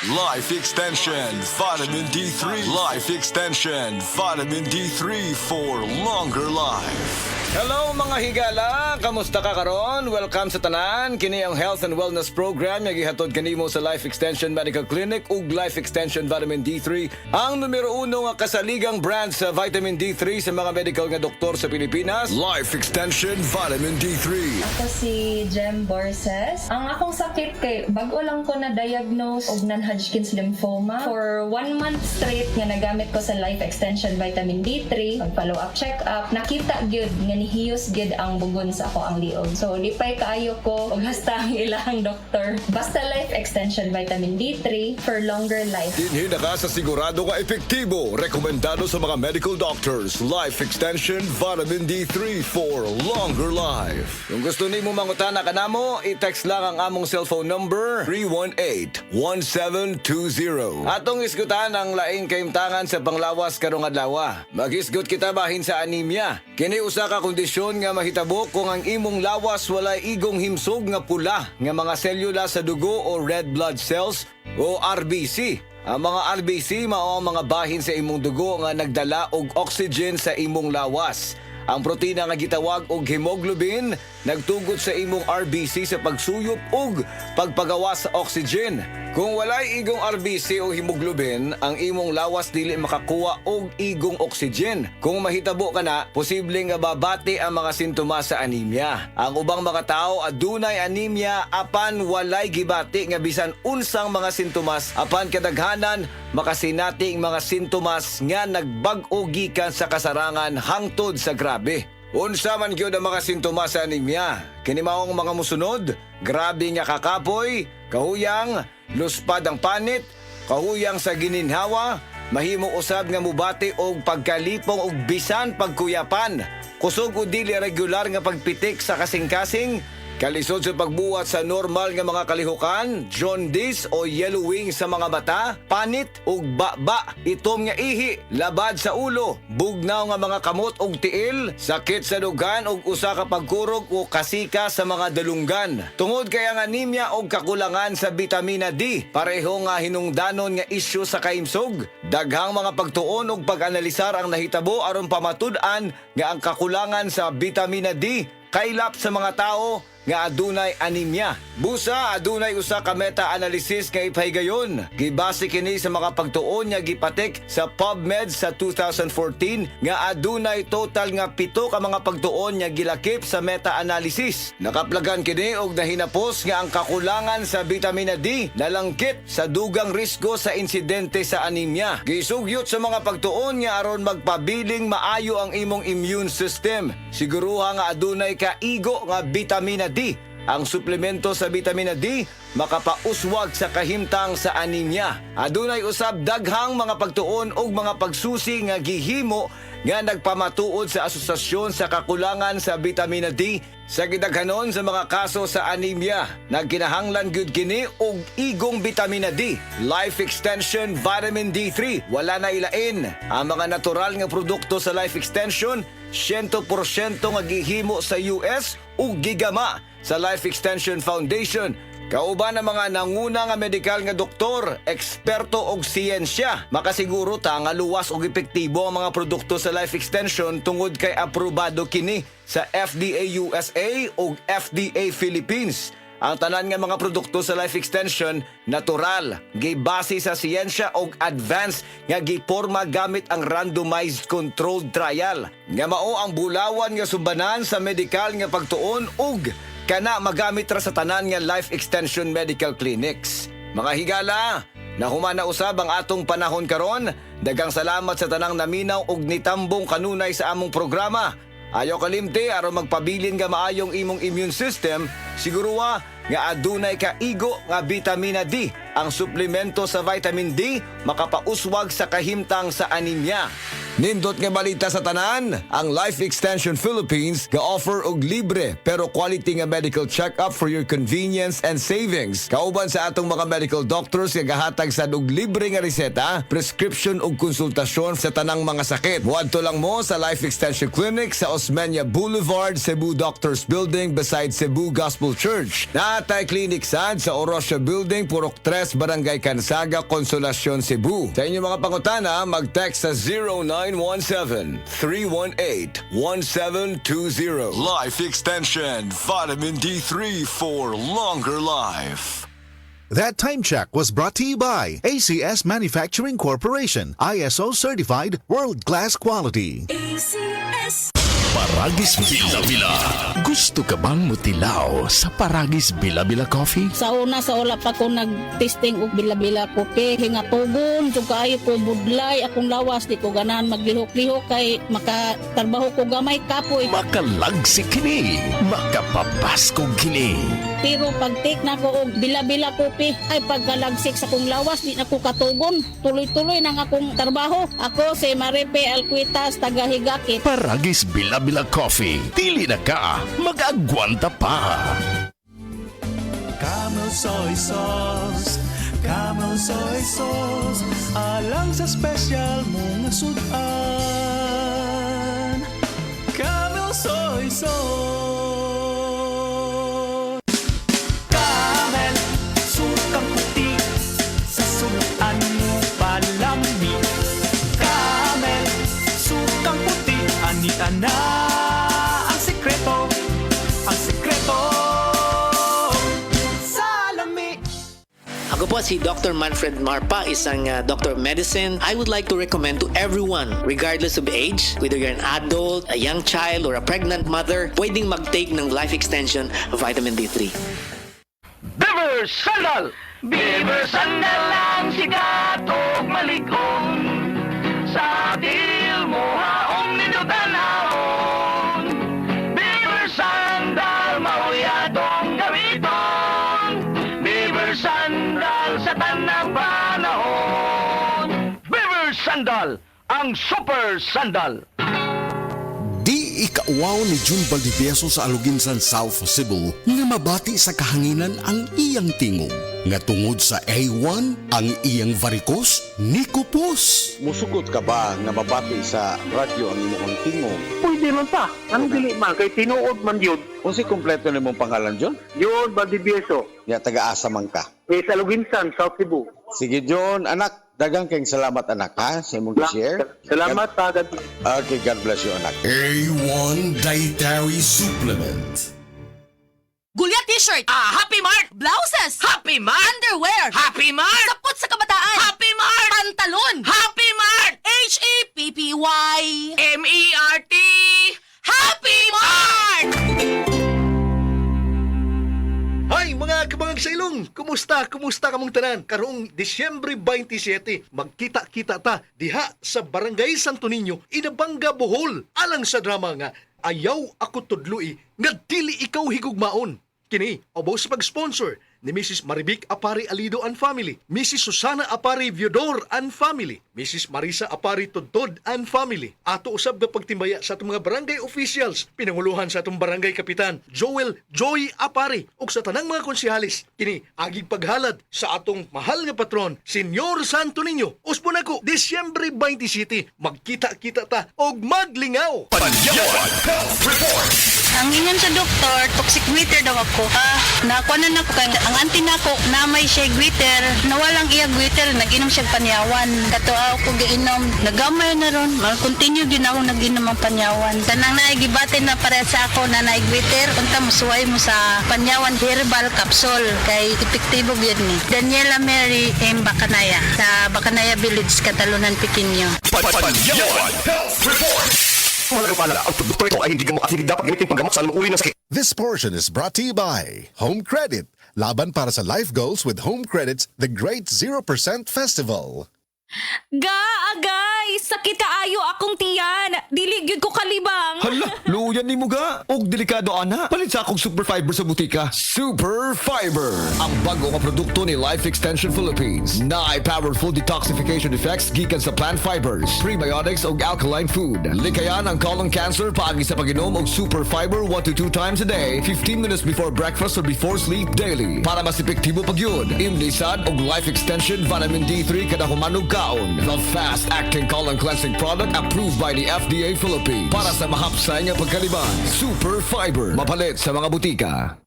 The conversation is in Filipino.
Life Extension Vitamin D3. Life Extension Vitamin D3 for longer life. Hello mga higala! Kamusta ka karon? Welcome sa tanan. Kini ang Health and Wellness Program nga gihatod kanimo sa Life Extension Medical Clinic ug Life Extension Vitamin D3, ang numero 1 nga kasaligang brand sa vitamin D3 sa mga medical nga doktor sa Pilipinas. Life Extension Vitamin D3. Ako si Jem Borses. Ang akong sakit kay bago lang ko na-diagnose og non-Hodgkin's lymphoma. For 1 month straight nga nagamit ko sa Life Extension Vitamin D3, pag-follow-up check-up, nakita gyud nga nihiyos gyud ang bugon sa ako ang liog. So lipay kaayo ko og hasta ang ilang doktor. Basta Life Extension Vitamin D3 for longer life. Dinhi na ka sa sigurado nga epektibo. Rekomendado sa mga medical doctors. Life Extension Vitamin D3 for longer life. Kung gusto nimo mangutana kanamo, i-text lang ang among cellphone number 318-1720. Atong isgutan ang laing kaimtangan sa panglawas karong adlaw. Magisgot kita bahin sa anemia. Kini usa ka kondisyon nga mahitabo kung ang imong lawas walay igong himsog nga pula nga mga selula sa dugo o red blood cells o RBC. Ang mga RBC mao ang mga bahin sa imong dugo nga nagdala og oxygen sa imong lawas. Ang protina nga gitawag og hemoglobin nagtugot sa imong RBC sa pagsuyop ug pagpagawa sa oxygen. Kung walay igong RBC o hemoglobin, ang imong lawas dili makakuha og igong oxygen. Kung mahitabo ka na, posible nga babati ang mga sintomas sa anemia. Ang ubang mga tao adunay anemia apan walay gibati nga bisan unsang mga sintomas apan kadaghanan makasinati ang mga sintomas nga nagbag-o gikan sa kasarangan hangtod sa grabe. Unsa man gyud ang mga sintomas sa anemia? Kini maong mga musunod: grabe nga kakapoy, kahuyang, luspad ang panit, kahuyang sa gininhawa, mahimo usab nga mubati og pagkalipong og bisan pagkuyapan, kusog o dili regular nga pagpitik sa kasing-kasing, kalisod sa pagbuhat sa normal nga mga kalihukan, jaundice o yellowing sa mga mata, panit ug baba, itom nga ihi, labad sa ulo, bugnaw nga mga kamot ug tiil, sakit sa dugan ug usa ka pagkurog o kasika sa mga dalunggan. Tungod kay ang anemia og kakulangan sa bitamina D, pareho nga hinungdanon nga isyu sa kaimsog. Daghang mga pagtuon ug pag-analisar ang nahitabo aron pamatud-an nga ang kakulangan sa bitamina D kaylap sa mga tao nga adunay anemia. Busa adunay usa ka meta-analysis nga ipahigayon. Gibase kini sa mga pagtuon nga gipatik sa PubMed sa 2014 nga adunay total nga 7 ka mga pagtuon nga gilakip sa meta-analysis. Nakaplagan kini og nahinapos nga ang kakulangan sa bitamina D nalangkit sa dugang risgo sa insidente sa anemia. Gisugyot sa mga pagtuon nga aron magpabiling maayo ang imong immune system. Siguruha nga adunay kaigo nga bitamina D. Ang suplemento sa bitamina D makapauswag sa kahimtang sa anemia. Adunay usab daghang mga pagtuon ug mga pagsusi nga gihimo nga nagpamatuod sa asosasyon sa kakulangan sa bitamina D sa gidaghanon sa mga kaso sa anemia. Nagkinahanglan gyud kini og igong bitamina D. Life Extension Vitamin D3 wala na ilain. Ang mga natural nga produkto sa Life Extension 100% nga gihimo sa US ug gigama sa Life Extension Foundation. Kauban ang mga nanguna nga medikal nga doktor, eksperto og siyensya. Makasiguro ta nga luwas og epektibo ang mga produkto sa Life Extension tungod kay aprobado kini sa FDA USA ug FDA Philippines. Ang tanan nga mga produkto sa Life Extension natural, gibase sa siyensya og advanced nga giporma gamit ang randomized controlled trial. Nga mao ang bulawan nga subanan sa medikal nga pagtuon ug kana magamit ra sa tanan nga Life Extension Medical Clinics. Mga higala, nahumana usab ang atong panahon karon. Daghang salamat sa tanang naminaw ug nitambong kanunay sa among programa. Ayaw kalimti aron magpabilin nga maayong imong immune system, siguruha nga adunay kaigo nga bitamina D. Ang suplemento sa vitamin D makapauswag sa kahimtang sa anemia. Nindot nga balita sa tanan, ang Life Extension Philippines ga-offer og libre pero quality nga medical check-up for your convenience and savings. Kauban sa atong mga medical doctors nga gahatag sa og libre nga reseta, prescription ug konsultasyon sa tanang mga sakit. Muadto lang mo sa Life Extension Clinic sa Osmeña Boulevard, Cebu Doctors Building beside Cebu Gospel Church. Naatay clinic sad sa Orosio Building, Purok 3 Address, Barangay Kansaga, Consolacion, Cebu. Sa inyong mga pangutana, mag-text sa 0917-318-1720. Life Extension Vitamin D3 for longer life. That time check was brought to you by ACS Manufacturing Corporation, ISO certified world-class quality. Paragis Bila-Bila. Gusto ka bang mutilaw sa Paragis Bila-Bila Coffee? Sa una sa wala pa ko nag-testing og bila-bila ko pe hingatugon jud kaayo ko budlay akong lawas di ko ganahan maglihok-lihok kay makatarbaho ko gamay kapoy. Makalagsik kini, makapapasko kini. Pero pag take na ko og bila-bila ko pe ay pagkalagsik sa kong lawas di na ko katugon. Tuloy-tuloy nang akong trabaho. Ako si Maripe Alquitas taga Higakit. Paragis Bila-Bila Coffee. Dili na ka, mag-agwanta pa. Camel soy sauce, Camel soy sauce, alang sa special mong sudan. Camel soy sauce. Camel, sukang puti, sa sudan mo palami. Camel, sukang puti, anita na ang sekreto, ang sekreto. Ako po si Dr. Manfred Marpa, isang Doctor of Medicine. I would like to recommend to everyone, regardless of age, whether you're an adult, a young child, or a pregnant mother, pwedeng mag-take ng Life Extension Vitamin D3. Beaver Sandal! Beaver Sandal ang sikat o maligong sa atil mo haong ninutanahon. Beaver Sandal, mauyadong gamiton. Beaver Sandal sa tanang panahon. Beaver Sandal, ang super sandal. Di ikauwaw ni June Valdivieso sa Aluginsan, South Cebu nga mabati sa kahanginan ang iyang tingog. Nga tungod sa A1 ang iyang varicose ni kupos. Musukot ka ba nga mabati sa radyo ang imong tingog? Pwede man pa. Ang dili man kay tinuod man yun. Kung si kompleto ni mong pangalan John? Yun, Valdivieso. Ya taga-asa man ka. Sa Luginsan, South Cebu. Sige John, anak. Dagang kayong salamat anak ha sa imong share. Salamat pa. Okay, God bless you anak. A1 Dietary Supplement. Gulya t-shirt. Happy Mart. Blouses. Happy Mart. Underwear. Happy Mart. Sapot sa kabataan. Happy Mart. Pantalon. Happy Mart. H-A-P-P-Y. M-E-R-T. Happy Mart! Hay mga kabangang sa ilong, kumusta kamong tanan? Karong Disyembre 27, magkita-kita ta diha sa Barangay Santo Niño, Inabanga, Bohol. Alang sa drama nga, ayaw ako tudloi nga dili ikaw higugmaon. Kini, obo sa pag-sponsor ni Mrs. Marivic Apari Alido and Family, Mrs. Susana Apari Viodor and Family, Mrs. Marisa Apari Tudtod and Family. Ato usab nga pagtimbaya sa atong mga barangay officials, pinanguluhan sa atong barangay kapitan, Joel Joy Apari, ug sa tanang mga konsehalis. Kini, aging paghalad sa atong mahal nga patron, Senyor Santo Niño. Uspon ako, Disyembre 27, magkita-kita ta og maglingaw. Panyawan Health Report. Ang ingon sa doktor, toxic glitter daw ako. Nakuha na ko kay ang auntie nako na may siya glitter, nawalang iya glitter, nag-inom siya panyawan. Kato ako giinom, nagamay na ron, mag-continue din ako nag-inom ang panyawan. Tanang naigibate na para sa ako na glitter, unta musuway mo sa panyawan herbal capsule kay epektibo gyud ni. Daniela Mary M. Bacanaya sa Bacanaya Village, Catalunan, Pequeño. Panyawan Health Report. This portion is brought to you by Home Credit. Laban para sa life goals with Home Credit's The Great 0% Festival. Agay! Sakit kaayo akong tiyan! Dili gyud ko kalibang! Hala, luyan ni mo ga. Og delikado ana. Palit sa akong Super Fiber sa butika. Super Fiber, ang bago nga produkto ni Life Extension Philippines. Na ay powerful detoxification effects gikan sa plant fibers, prebiotics og alkaline food. Likayan ang colon cancer paagi sa pag-inom og Super Fiber 1 to 2 times a day, 15 minutes before breakfast or before sleep daily. Para mas epektibo pagyud, imlisad og Life Extension Vitamin D3 kada humanog kaon. The fast-acting colon cleansing product approved by the FDA Philippines. Para sa mahapsay nga pagkaliban, Super Fiber. Mapalit sa mga butika.